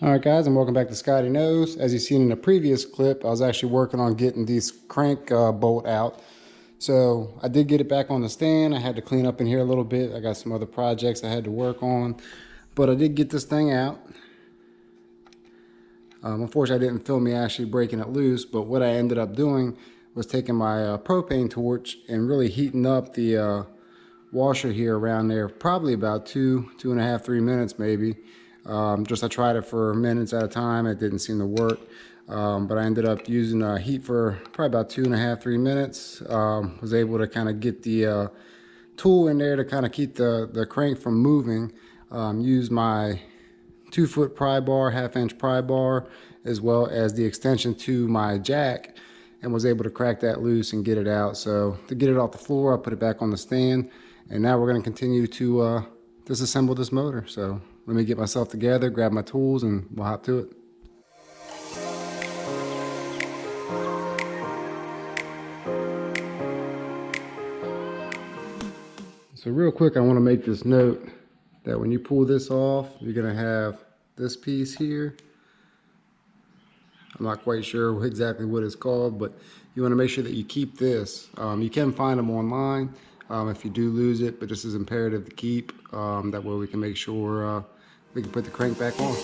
Alright guys, and welcome back to Scotty Knows. As you've seen in the previous clip, I was actually working on getting this crank bolt out. So I did get it back on the stand. I had to clean up in here a little bit. I got some other projects I had to work on. But I did get this thing out. Unfortunately, I didn't film me actually breaking it loose. But what I ended up doing was taking my propane torch and really heating up the washer here around there. Probably about 2.5, 3 minutes maybe. I tried it for minutes at a time. It didn't seem to work, but I ended up using heat for probably about 2.5, 3 minutes. Was able to kind of get the tool in there to kind of keep the crank from moving. Use my 2-foot pry bar, 1/2-inch pry bar, as well as the extension to my jack, and was able to crack that loose and get it out. So to get it off the floor, I put it back on the stand, and now we're going to continue to disassemble this motor. So let me get myself together, grab my tools, and we'll hop to it. So real quick, I want to make this note that when you pull this off, you're going to have this piece here. I'm not quite sure exactly what it's called, but you want to make sure that you keep this. You can find them online if you do lose it, but this is imperative to keep. That way we can make sure we can put the crank back on.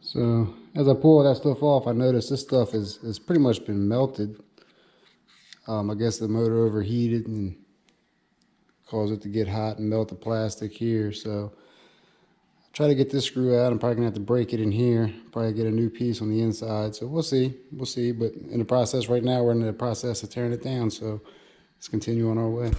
So as I pull that stuff off, I noticed this stuff has pretty much been melted. I guess the motor overheated and caused it to get hot and melt the plastic here. So I'll try to get this screw out. I'm probably gonna have to break it in here, probably get a new piece on the inside. So we'll see. But in the process right now, we're in the process of tearing it down. So let's continue on our way.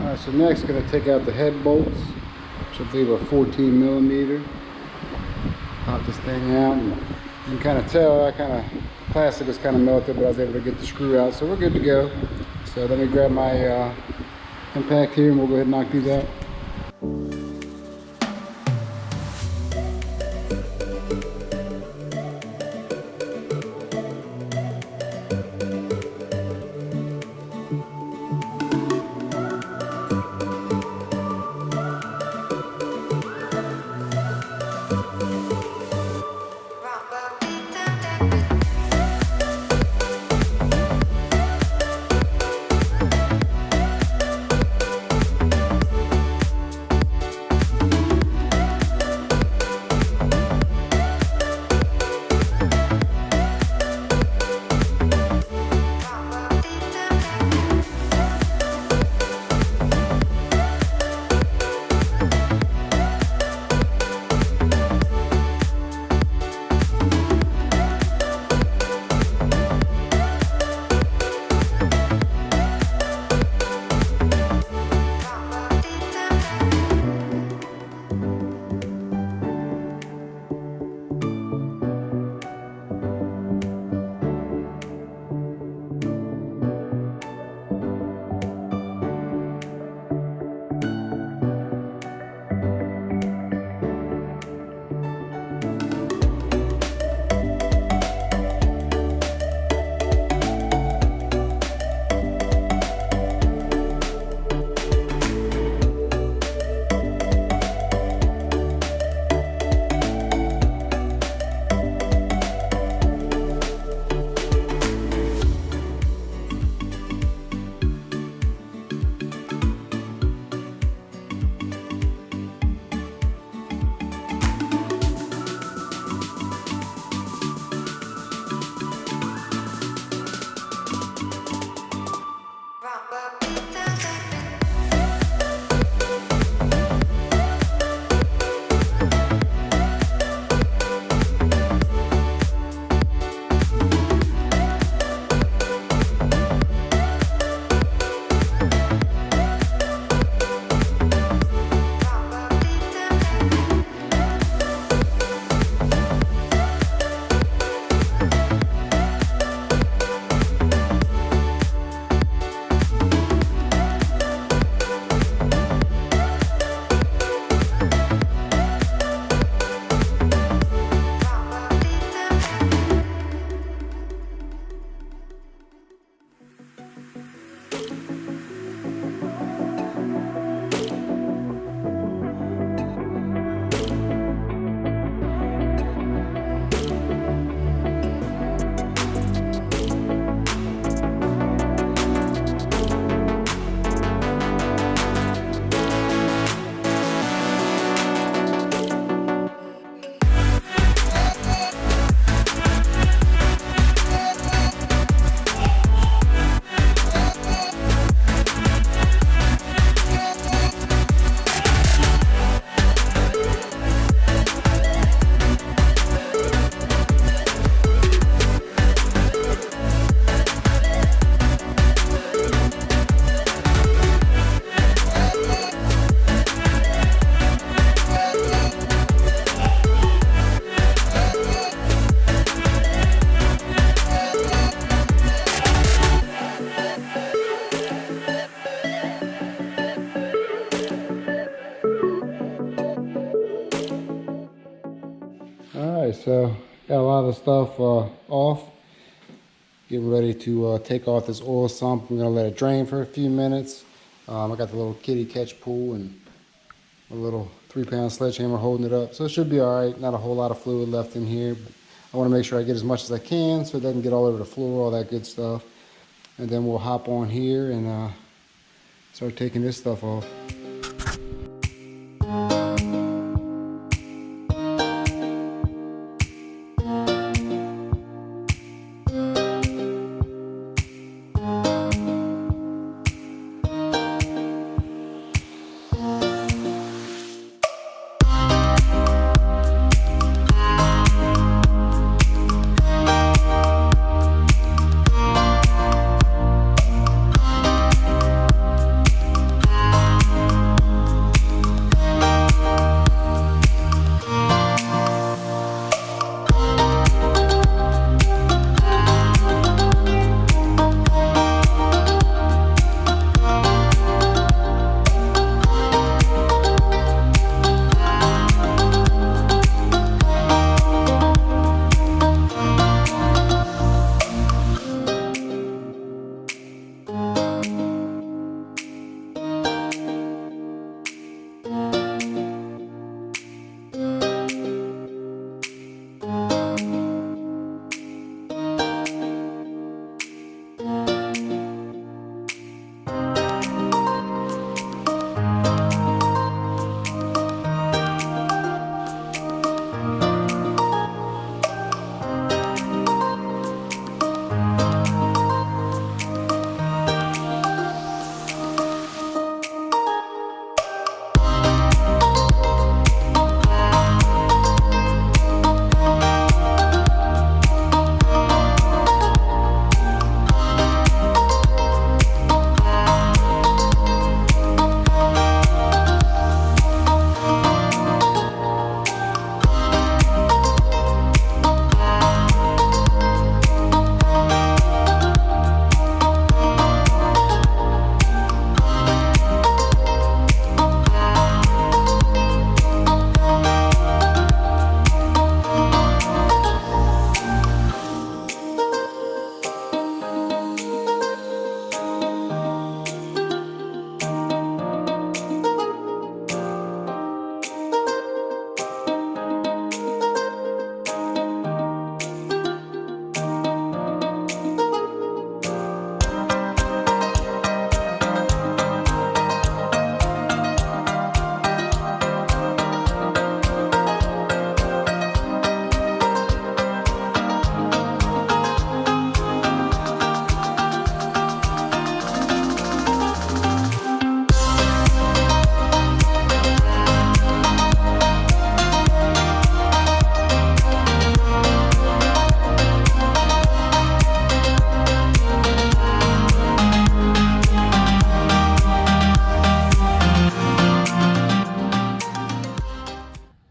Alright, so next going to take out the head bolts, which I believe are 14 millimeter. Pop this thing out, and you can kind of tell the plastic is kind of melted, but I was able to get the screw out, so we're good to go. So let me grab my impact here, and we'll go ahead and knock these out. so got a lot of stuff off. Getting ready to take off this oil sump. I'm gonna let it drain for a few minutes. I got the little kitty catch pool and a little 3-pound sledgehammer holding it up. So it should be all right. Not a whole lot of fluid left in here, but I wanna make sure I get as much as I can so it doesn't get all over the floor, all that good stuff. And then we'll hop on here and start taking this stuff off.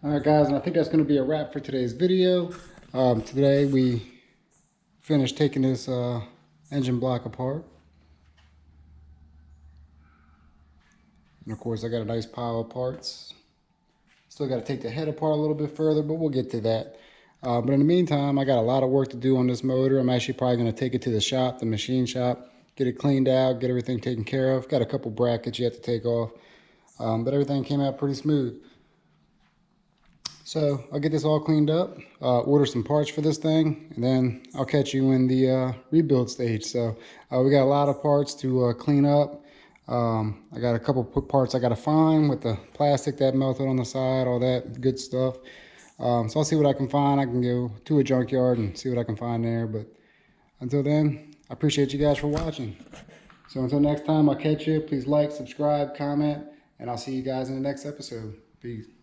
Alright guys, and I think that's going to be a wrap for today's video. Today we finished taking this engine block apart. And of course I got a nice pile of parts. Still got to take the head apart a little bit further, but we'll get to that. But in the meantime, I got a lot of work to do on this motor. I'm actually probably going to take it to the shop, the machine shop, get it cleaned out, get everything taken care of. Got a couple brackets you have to take off, but everything came out pretty smooth. So I'll get this all cleaned up, order some parts for this thing, and then I'll catch you in the rebuild stage. So we got a lot of parts to clean up. I got a couple parts I got to find with the plastic that melted on the side, all that good stuff. So I'll see what I can find. I can go to a junkyard and see what I can find there. But until then, I appreciate you guys for watching. So until next time, I'll catch you. Please like, subscribe, comment, and I'll see you guys in the next episode. Peace.